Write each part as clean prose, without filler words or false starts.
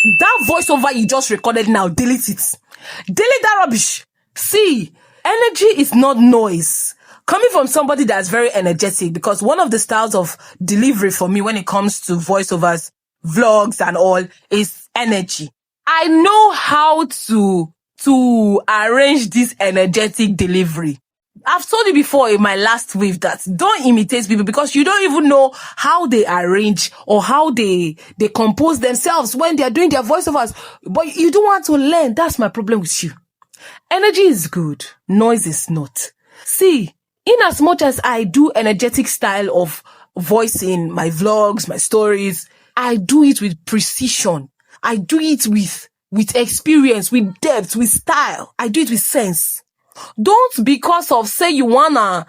That voiceover you just recorded now, delete it. Delete that rubbish. See, energy is not noise. Coming from somebody that's very energetic, because one of the styles of delivery for me when it comes to voiceovers, vlogs and all is energy. I know how to arrange this energetic delivery. I've told you before in my last wave that don't imitate people, because you don't even know how they arrange or how they compose themselves when they are doing their voiceovers. But you don't want to learn. That's my problem with you. Energy is good. Noise is not. See, in as much as I do energetic style of voicing my vlogs, my stories, I do it with precision. I do it with experience, with depth, with style. I do it with sense. Don't, because of say you wanna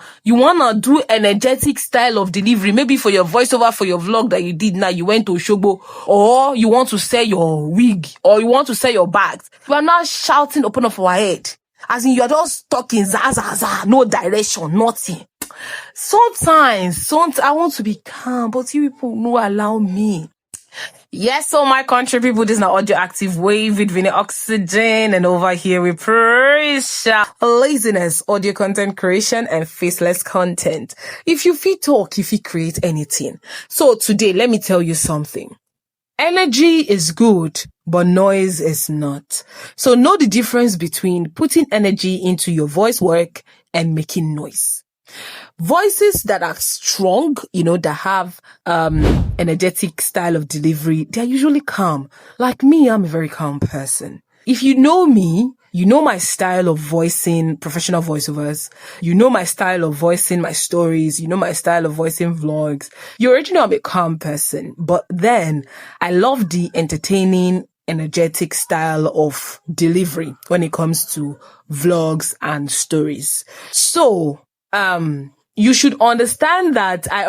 do energetic style of delivery, maybe for your voiceover, for your vlog that you did now, you went to Shogbo, or you want to sell your wig, or you want to sell your bags. You are not shouting open up our head. As in, you are just talking za, no direction, nothing. Sometimes I want to be calm, but you people no allow me. Yes, so my country people, this is now Audio Active Wave with Vinney Oxygen, and over here we praise laziness, audio content creation, and faceless content. If you feel talk, if you create anything. So today, let me tell you something. Energy is good, but noise is not. So know the difference between putting energy into your voice work and making noise. Voices that are strong, that have energetic style of delivery, they're usually calm. Like me, I'm a very calm person. If you know me, you know my style of voicing professional voiceovers. You know my style of voicing my stories. You know my style of voicing vlogs. You already know I'm a calm person. But then I love the entertaining, energetic style of delivery when it comes to vlogs and stories. So, you should understand that I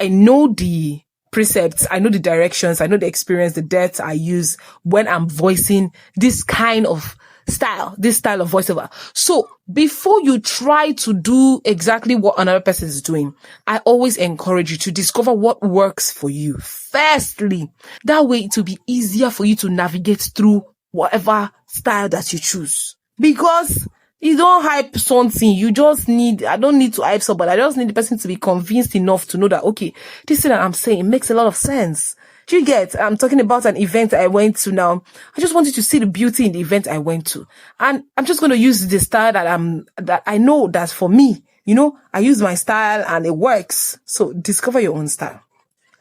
know the precepts, I know the directions, I know the experience, the depth I use when I'm voicing this kind of style, this style of voiceover. So before you try to do exactly what another person is doing, I always encourage you to discover what works for you. Firstly, that way it will be easier for you to navigate through whatever style that you choose. Because you don't hype something. I don't need to hype somebody. I just need the person to be convinced enough to know that, okay, this thing that I'm saying makes a lot of sense. Do you get? I'm talking about an event I went to now. I just wanted to see the beauty in the event I went to. And I'm just going to use the style that I know that's for me. I use my style and it works. So discover your own style.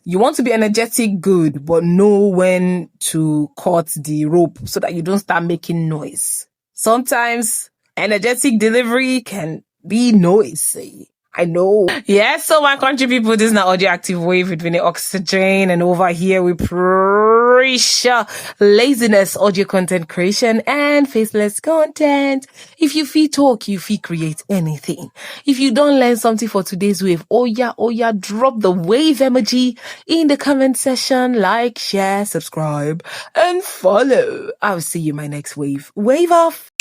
You want to be energetic, good, but know when to cut the rope so that you don't start making noise. Sometimes energetic delivery can be noisy. I know. Yes, so my country people, this is now Audio Active Wave with Vinney Oxygen, and over here we preach laziness, audio content creation, and faceless content. If you feel talk, you feel create anything. If you don't learn something for today's wave, oh yeah, drop the wave emoji in the comment section. Like, share, subscribe, and follow. I'll see you in my next wave. Wave off.